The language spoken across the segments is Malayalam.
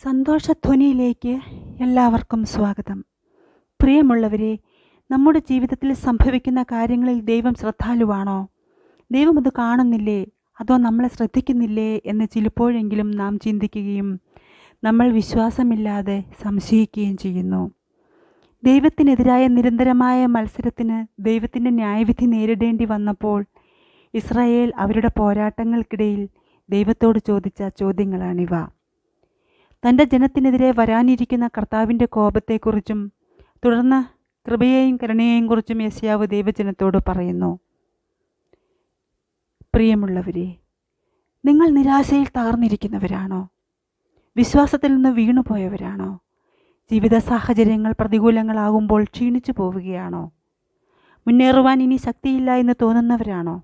സന്തോഷധ്വനിയിലേക്ക് എല്ലാവർക്കും സ്വാഗതം. പ്രിയമുള്ളവരെ, നമ്മുടെ ജീവിതത്തിൽ സംഭവിക്കുന്ന കാര്യങ്ങളിൽ ദൈവം ശ്രദ്ധാലുവാണോ? ദൈവം അത് കാണുന്നില്ലേ, അതോ നമ്മളെ ശ്രദ്ധിക്കുന്നില്ലേ എന്ന് ചിലപ്പോഴെങ്കിലും നാം ചിന്തിക്കുകയും നമ്മൾ വിശ്വാസമില്ലാതെ സംശയിക്കുകയും ചെയ്യുന്നു. ദൈവത്തിനെതിരായ നിരന്തരമായ മത്സരത്തിന് ദൈവത്തിൻ്റെ ന്യായവിധി നേരിടേണ്ടി വന്നപ്പോൾ ഇസ്രായേൽ അവരുടെ പോരാട്ടങ്ങൾക്കിടയിൽ ദൈവത്തോട് ചോദിച്ച ചോദ്യങ്ങളാണിവ. തൻ്റെ ജനത്തിനെതിരെ വരാനിരിക്കുന്ന കർത്താവിൻ്റെ കോപത്തെക്കുറിച്ചും തുടർന്ന് കൃപയെയും കരുണയെയും കുറിച്ചും യെശയ്യാവ് ദൈവജനത്തോട് പറയുന്നു. പ്രിയമുള്ളവരെ, നിങ്ങൾ നിരാശയിൽ തകർന്നിരിക്കുന്നവരാണോ? വിശ്വാസത്തിൽ നിന്ന് വീണുപോയവരാണോ? ജീവിത സാഹചര്യങ്ങൾ പ്രതികൂലങ്ങളാകുമ്പോൾ ക്ഷീണിച്ചു പോവുകയാണോ? മുന്നേറുവാൻ ഇനി ശക്തിയില്ല എന്ന് തോന്നുന്നവരാണോ?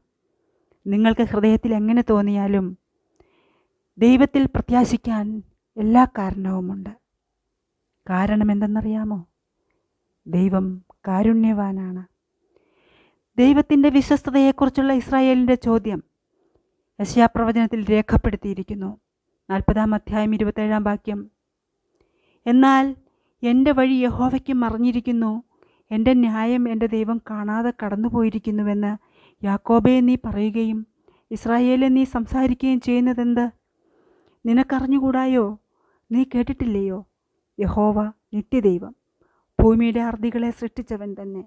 നിങ്ങൾക്ക് ഹൃദയത്തിൽ എങ്ങനെ തോന്നിയാലും ദൈവത്തിൽ പ്രത്യാശിക്കാൻ എല്ലാ കാരണവുമുണ്ട്. കാരണം എന്തെന്നറിയാമോ? ദൈവം കാരുണ്യവാനാണ്. ദൈവത്തിൻ്റെ വിശ്വസ്തതയെക്കുറിച്ചുള്ള ഇസ്രായേലിൻ്റെ ചോദ്യം യെശയ്യാപ്രവചനത്തിൽ രേഖപ്പെടുത്തിയിരിക്കുന്നു. 40-ാം അധ്യായം 27-ാം വാക്യം. എന്നാൽ എൻ്റെ വഴി യഹോവയ്ക്ക് മറഞ്ഞിരിക്കുന്നു, എൻ്റെ ന്യായം എൻ്റെ ദൈവം കാണാതെ കടന്നുപോയിരിക്കുന്നുവെന്ന് യാക്കോബേ നീ പറയുകയും ഇസ്രായേലെ നീ സംസാരിക്കുകയും ചെയ്യുന്നതെന്ത്? നിനക്കറിഞ്ഞുകൂടായോ? നീ കേട്ടിട്ടില്ലയോ? യഹോവ നിത്യദൈവം, ഭൂമിയുടെ അർദികളെ സൃഷ്ടിച്ചവൻ തന്നെ.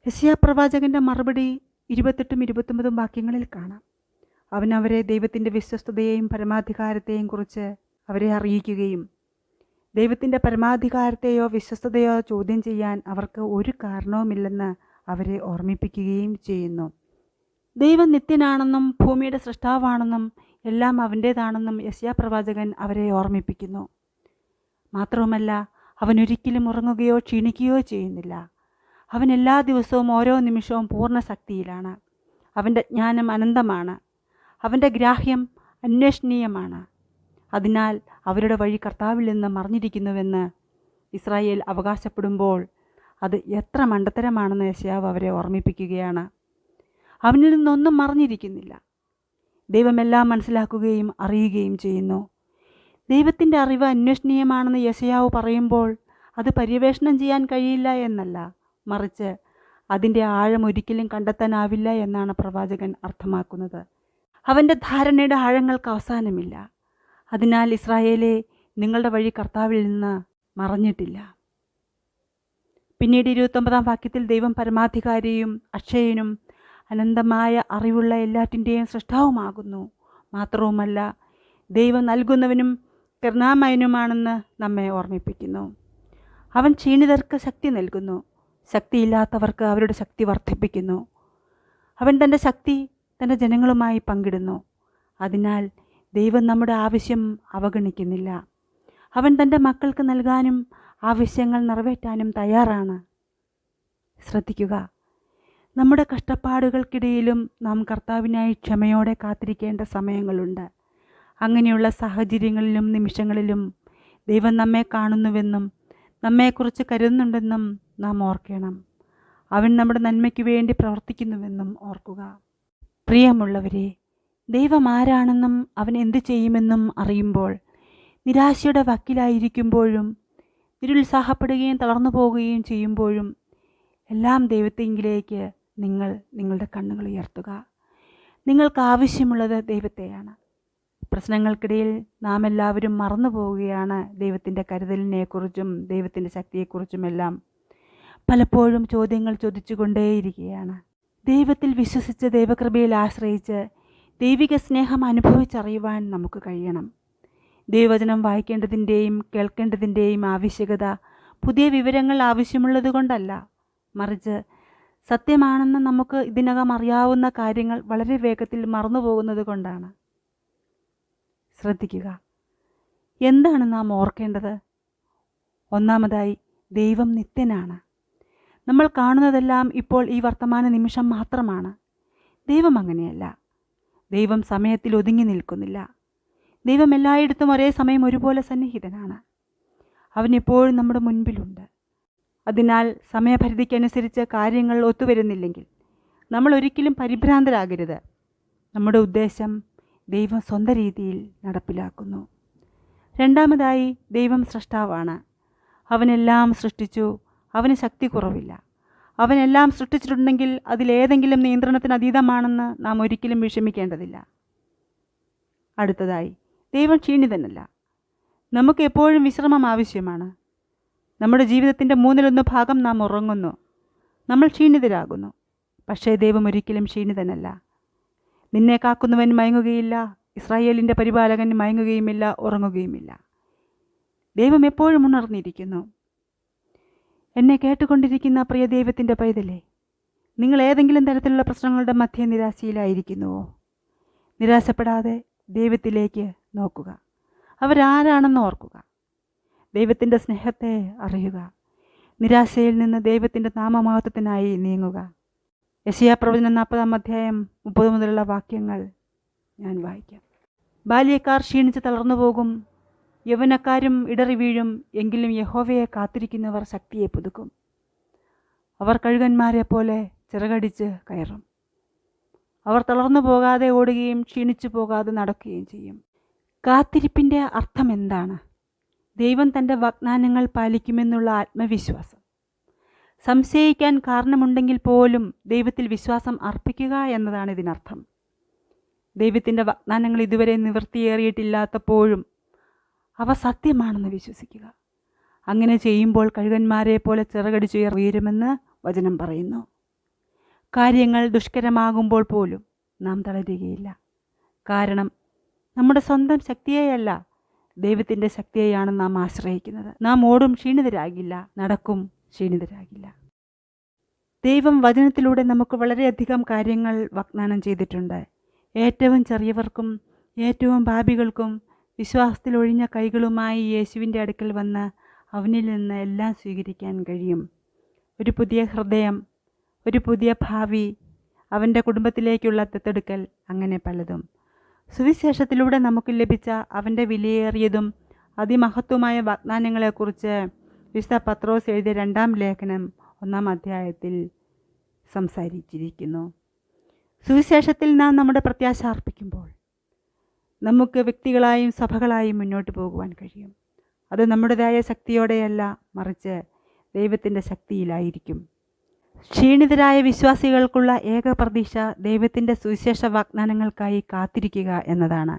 യെശയ്യാപ്രവാചകൻ്റെ മറുപടി 28-ഉം 29-ഉം വാക്യങ്ങളിൽ കാണാം. അവൻ അവരെ ദൈവത്തിൻ്റെ വിശ്വസ്തതയെയും പരമാധികാരത്തെയും കുറിച്ച് അവരെ അറിയിക്കുകയും ദൈവത്തിൻ്റെ പരമാധികാരത്തെയോ വിശ്വസ്തതയോ ചോദ്യം ചെയ്യാൻ അവർക്ക് ഒരു കാരണവുമില്ലെന്ന് അവരെ ഓർമ്മിപ്പിക്കുകയും ചെയ്യുന്നു. ദൈവം നിത്യനാണെന്നും ഭൂമിയുടെ സൃഷ്ടാവാണെന്നും എല്ലാം അവൻ്റേതാണെന്നും യെശയ്യാപ്രവാചകൻ അവരെ ഓർമ്മിപ്പിക്കുന്നു. മാത്രവുമല്ല, അവൻ ഒരിക്കലും ഉറങ്ങുകയോ ക്ഷീണിക്കുകയോ ചെയ്യുന്നില്ല. അവൻ എല്ലാ ദിവസവും ഓരോ നിമിഷവും പൂർണ്ണ ശക്തിയിലാണ്. അവൻ്റെ ജ്ഞാനം അനന്തമാണ്. അവൻ്റെ ഗ്രാഹ്യം അന്വേഷണീയമാണ്. അതിനാൽ അവരുടെ വഴി കർത്താവിൽ നിന്ന് മറഞ്ഞിരിക്കുന്നുവെന്ന് ഇസ്രായേൽ അവകാശപ്പെടുമ്പോൾ അത് എത്ര മണ്ടത്തരമാണെന്ന് യെശയ്യാവ് അവരെ ഓർമ്മിപ്പിക്കുകയാണ്. അവനിൽ നിന്നൊന്നും മറഞ്ഞിരിക്കുന്നില്ല. ദൈവമെല്ലാം മനസ്സിലാക്കുകയും അറിയുകയും ചെയ്യുന്നു. ദൈവത്തിൻ്റെ അറിവ് അന്വേഷണീയമാണെന്ന് യെശയ്യാവ് പറയുമ്പോൾ അത് പര്യവേഷണം ചെയ്യാൻ കഴിയില്ല എന്നല്ല, മറിച്ച് അതിൻ്റെ ആഴം ഒരിക്കലും കണ്ടെത്താനാവില്ല എന്നാണ് പ്രവാചകൻ അർത്ഥമാക്കുന്നത്. അവൻ്റെ ധാരണയുടെ ആഴങ്ങൾക്ക് അവസാനമില്ല. അതിനാൽ ഇസ്രായേലെ, നിങ്ങളുടെ വഴി കർത്താവിൽ നിന്ന് മറഞ്ഞിട്ടില്ല. പിന്നീട് 29-ാം വാക്യത്തിൽ ദൈവം പരമാധികാരിയും അക്ഷയനും അനന്തമായ അറിവുള്ള എല്ലാറ്റിൻ്റെയും സൃഷ്ടാവുമാകുന്നു. മാത്രവുമല്ല, ദൈവം നൽകുന്നവനും കരുണാമയനുമാണെന്ന് നമ്മെ ഓർമ്മിപ്പിക്കുന്നു. അവൻ ക്ഷീണിതർക്ക് ശക്തി നൽകുന്നു, ശക്തിയില്ലാത്തവർക്ക് അവരുടെ ശക്തി വർദ്ധിപ്പിക്കുന്നു. അവൻ തൻ്റെ ശക്തി തൻ്റെ ജനങ്ങളുമായി പങ്കിടുന്നു. അതിനാൽ ദൈവം നമ്മുടെ ആവശ്യം അവഗണിക്കുന്നില്ല. അവൻ തൻ്റെ മക്കൾക്ക് നൽകാനും ആവശ്യങ്ങൾ നിറവേറ്റാനും തയ്യാറാണ്. ശ്രദ്ധിക്കുക, നമ്മുടെ കഷ്ടപ്പാടുകൾക്കിടയിലും നാം കർത്താവിനായി ക്ഷമയോടെ കാത്തിരിക്കേണ്ട സമയങ്ങളുണ്ട്. അങ്ങനെയുള്ള സാഹചര്യങ്ങളിലും നിമിഷങ്ങളിലും ദൈവം നമ്മെ കാണുന്നുവെന്നും നമ്മെക്കുറിച്ച് കരുതുന്നുണ്ടെന്നും നാം ഓർക്കണം. അവൻ നമ്മുടെ നന്മയ്ക്ക് വേണ്ടി പ്രവർത്തിക്കുന്നുവെന്നും ഓർക്കുക. പ്രിയമുള്ളവരെ, ദൈവം ആരാണെന്നും അവൻ എന്തു ചെയ്യുമെന്നും അറിയുമ്പോൾ നിരാശയുടെ വക്കിലായിരിക്കുമ്പോഴും നിരുത്സാഹപ്പെടുകയും തളർന്നു പോവുകയും ചെയ്യുമ്പോഴും എല്ലാം ദൈവത്തെങ്കിലേക്ക് നിങ്ങളുടെ കണ്ണുകൾ ഉയർത്തുക. നിങ്ങൾക്ക് ആവശ്യമുള്ളത് ദൈവത്തെയാണ്. പ്രശ്നങ്ങൾക്കിടയിൽ നാം എല്ലാവരും മറന്നു പോവുകയാണ് ദൈവത്തിൻ്റെ കരുതലിനെക്കുറിച്ചും ദൈവത്തിൻ്റെ ശക്തിയെക്കുറിച്ചുമെല്ലാം. പലപ്പോഴും ചോദ്യങ്ങൾ ചോദിച്ചുകൊണ്ടേയിരിക്കുകയാണ്. ദൈവത്തിൽ വിശ്വസിച്ച് ദൈവകൃപയിൽ ആശ്രയിച്ച് ദൈവിക സ്നേഹം അനുഭവിച്ചറിയുവാൻ നമുക്ക് കഴിയണം. ദൈവവചനം വായിക്കേണ്ടതിൻ്റെയും കേൾക്കേണ്ടതിൻ്റെയും ആവശ്യകത പുതിയ വിവരങ്ങൾ ആവശ്യമുള്ളത് കൊണ്ടല്ല, മറിച്ച് സത്യമാണെന്ന് നമുക്ക് ഇതിനകം അറിയാവുന്ന കാര്യങ്ങൾ വളരെ വേഗത്തിൽ മറന്നു പോകുന്നത് കൊണ്ടാണ്. ശ്രദ്ധിക്കുക, എന്താണ് നാം ഓർക്കേണ്ടത്? ഒന്നാമതായി, ദൈവം നിത്യനാണ്. നമ്മൾ കാണുന്നതെല്ലാം ഇപ്പോൾ ഈ വർത്തമാന നിമിഷം മാത്രമാണ്. ദൈവം അങ്ങനെയല്ല. ദൈവം സമയത്തിൽ ഒതുങ്ങി നിൽക്കുന്നില്ല. ദൈവം എല്ലായിടത്തും ഒരേ സമയം ഒരുപോലെ സന്നിഹിതനാണ്. അവൻ എപ്പോഴും നമ്മുടെ മുൻപിലുണ്ട്. അതിനാൽ സമയപരിധിക്കനുസരിച്ച് കാര്യങ്ങൾ ഒത്തുവരുന്നില്ലെങ്കിൽ നമ്മൾ ഒരിക്കലും പരിഭ്രാന്തരാകരുത്. നമ്മുടെ ഉദ്ദേശം ദൈവം സ്വന്തം രീതിയിൽ നടപ്പിലാക്കുന്നു. രണ്ടാമതായി, ദൈവം സൃഷ്ടാവാണ്. അവനെല്ലാം സൃഷ്ടിച്ചു. അവന് ശക്തി കുറവില്ല. അവനെല്ലാം സൃഷ്ടിച്ചിട്ടുണ്ടെങ്കിൽ അതിലേതെങ്കിലും നിയന്ത്രണത്തിന് അതീതമാണെന്ന് നാം ഒരിക്കലും വിഷമിക്കേണ്ടതില്ല. അടുത്തതായി, ദൈവം ക്ഷീണിതനല്ല. നമുക്ക് എപ്പോഴും വിശ്രമം ആവശ്യമാണ്. നമ്മുടെ ജീവിതത്തിൻ്റെ 1/3 നാം ഉറങ്ങുന്നു. നമ്മൾ ക്ഷീണിതരാകുന്നു. പക്ഷേ ദൈവം ഒരിക്കലും ക്ഷീണിതനല്ല. നിന്നെ കാക്കുന്നവൻ മയങ്ങുകയില്ല. ഇസ്രായേലിൻ്റെ പരിപാലകൻ മയങ്ങുകയുമില്ല, ഉറങ്ങുകയുമില്ല. ദൈവം എപ്പോഴും ഉണർന്നിരിക്കുന്നു. എന്നെ കേട്ടുകൊണ്ടിരിക്കുന്ന പ്രിയ ദൈവത്തിൻ്റെ പൈതലേ, നിങ്ങൾ ഏതെങ്കിലും തരത്തിലുള്ള പ്രശ്നങ്ങളുടെ മധ്യേ നിരാശയിലായിരിക്കുന്നുവോ? നിരാശപ്പെടാതെ ദൈവത്തിലേക്ക് നോക്കുക. അവരാരാണെന്ന് ഓർക്കുക. ദൈവത്തിൻ്റെ സ്നേഹത്തെ അറിയുക. നിരാശയിൽ നിന്ന് ദൈവത്തിൻ്റെ നാമമഹത്വത്തിനായി നീങ്ങുക. യെശയ്യാപ്രവചനം 40 മുതലുള്ള വാക്യങ്ങൾ ഞാൻ വായിക്കാം. ബാല്യക്കാർ ക്ഷീണിച്ച് തളർന്നു പോകും, യൗവനക്കാരും ഇടറി വീഴും. എങ്കിലും യഹോവയെ കാത്തിരിക്കുന്നവർ ശക്തിയെ പുതുക്കും. അവർ കഴുകന്മാരെ പോലെ ചിറകടിച്ച് കയറും. അവർ തളർന്നു പോകാതെ ഓടുകയും ക്ഷീണിച്ചു പോകാതെ നടക്കുകയും ചെയ്യും. കാത്തിരിപ്പിൻ്റെ അർത്ഥം എന്താണ്? ദൈവം തൻ്റെ വാഗ്ദാനങ്ങൾ പാലിക്കുമെന്നുള്ള ആത്മവിശ്വാസം. സംശയിക്കാൻ കാരണമുണ്ടെങ്കിൽ പോലും ദൈവത്തിൽ വിശ്വാസം അർപ്പിക്കുക എന്നതാണ് ഇതിനർത്ഥം. ദൈവത്തിൻ്റെ വാഗ്ദാനങ്ങൾ ഇതുവരെ നിവൃത്തിയേറിയിട്ടില്ലാത്തപ്പോഴും അവ സത്യമാണെന്ന് വിശ്വസിക്കുക. അങ്ങനെ ചെയ്യുമ്പോൾ കഴുകന്മാരെ പോലെ ചിറകടിച്ചുയർന്നുയരുമെന്ന് വചനം പറയുന്നു. കാര്യങ്ങൾ ദുഷ്കരമാകുമ്പോൾ പോലും നാം തളരുകയില്ല. കാരണം നമ്മുടെ സ്വന്തം ശക്തിയെയല്ല, ദൈവത്തിൻ്റെ ശക്തിയെയാണ് നാം ആശ്രയിക്കുന്നത്. നാം ഓടും, ക്ഷീണിതരാകില്ല. നടക്കും, ക്ഷീണിതരാകില്ല. ദൈവം വചനത്തിലൂടെ നമുക്ക് വളരെയധികം കാര്യങ്ങൾ വാഗ്ദാനം ചെയ്തിട്ടുണ്ട്. ഏറ്റവും ചെറിയവർക്കും ഏറ്റവും പാപികൾക്കും വിശ്വാസത്തിൽ ഒഴിഞ്ഞ കൈകളുമായി യേശുവിൻ്റെ അടുക്കൽ വന്ന് അവനിൽ നിന്ന് എല്ലാം സ്വീകരിക്കാൻ കഴിയും. ഒരു പുതിയ ഹൃദയം, ഒരു പുതിയ ഭാവി, അവൻ്റെ കുടുംബത്തിലേക്കുള്ള ദത്തെടുക്കൽ, അങ്ങനെ പലതും. സുവിശേഷത്തിലൂടെ നമുക്ക് ലഭിച്ച അവൻ്റെ വിലയേറിയതും അതിമഹത്വമായ വാഗ്ദാനങ്ങളെക്കുറിച്ച് വിശുദ്ധ പത്രോസ് എഴുതിയ 2-ാം ലേഖനം 1-ാം അധ്യായത്തിൽ സംസാരിച്ചിരിക്കുന്നു. സുവിശേഷത്തിൽ നാം നമ്മുടെ പ്രത്യാശ അർപ്പിക്കുമ്പോൾ നമുക്ക് വ്യക്തികളായും സഭകളായും മുന്നോട്ട് പോകുവാൻ കഴിയും. അത് നമ്മുടേതായ ശക്തിയോടെയല്ല, മറിച്ച് ദൈവത്തിൻ്റെ ശക്തിയിലായിരിക്കും. ക്ഷീണിതരായ വിശ്വാസികൾക്കുള്ള ഏക പ്രതീക്ഷ ദൈവത്തിൻ്റെ സുവിശേഷ വാഗ്ദാനങ്ങൾക്കായി കാത്തിരിക്കുക എന്നതാണ്.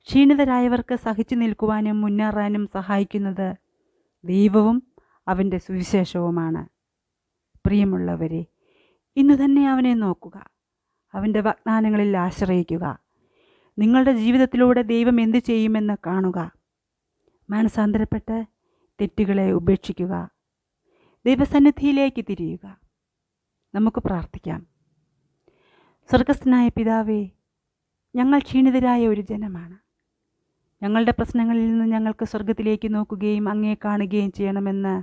ക്ഷീണിതരായവർക്ക് സഹിച്ചു നിൽക്കുവാനും മുന്നേറാനും സഹായിക്കുന്നത് ദൈവവും അവൻ്റെ സുവിശേഷവുമാണ്. പ്രിയമുള്ളവരെ, ഇന്ന് തന്നെ അവനെ നോക്കുക. അവൻ്റെ വാഗ്ദാനങ്ങളിൽ ആശ്രയിക്കുക. നിങ്ങളുടെ ജീവിതത്തിലൂടെ ദൈവം എന്തു ചെയ്യുമെന്ന് കാണുക. മാനസാന്തരപ്പെട്ട് തെറ്റുകളെ ഉപേക്ഷിക്കുക. ദൈവസന്നിധിയിലേക്ക് തിരിയുക. നമുക്ക് പ്രാർത്ഥിക്കാം. സ്വർഗസ്ഥനായ പിതാവേ, ഞങ്ങൾ ക്ഷീണിതരായ ഒരു ജനമാണ്. ഞങ്ങളുടെ പ്രശ്നങ്ങളിൽ നിന്ന് ഞങ്ങൾക്ക് സ്വർഗത്തിലേക്ക് നോക്കുകയും അങ്ങയെ കാണുകയും ചെയ്യണമെന്ന്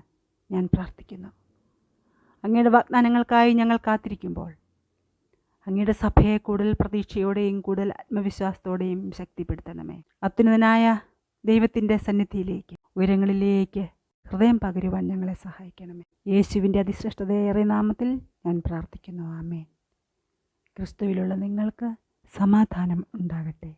ഞാൻ പ്രാർത്ഥിക്കുന്നു. അങ്ങയുടെ വാഗ്ദാനങ്ങൾക്കായി ഞങ്ങൾ കാത്തിരിക്കുമ്പോൾ അങ്ങയുടെ സഭയെ കൂടുതൽ പ്രതീക്ഷയോടെയും കൂടുതൽ ആത്മവിശ്വാസത്തോടെയും ശക്തിപ്പെടുത്തണമേ. അത്യുന്നതനായ ദൈവത്തിൻ്റെ സന്നിധിയിലേക്ക്, ഉയരങ്ങളിലേക്ക് ഹൃദയം പകരുവാൻ ഞങ്ങളെ സഹായിക്കണമേ. യേശുവിൻ്റെ അതിശ്രേഷ്ഠതയേറിയ നാമത്തിൽ ഞാൻ പ്രാർത്ഥിക്കുന്നു. ആമേൻ. ക്രിസ്തുവിലുള്ള നിങ്ങൾക്ക് സമാധാനം ഉണ്ടാകട്ടെ.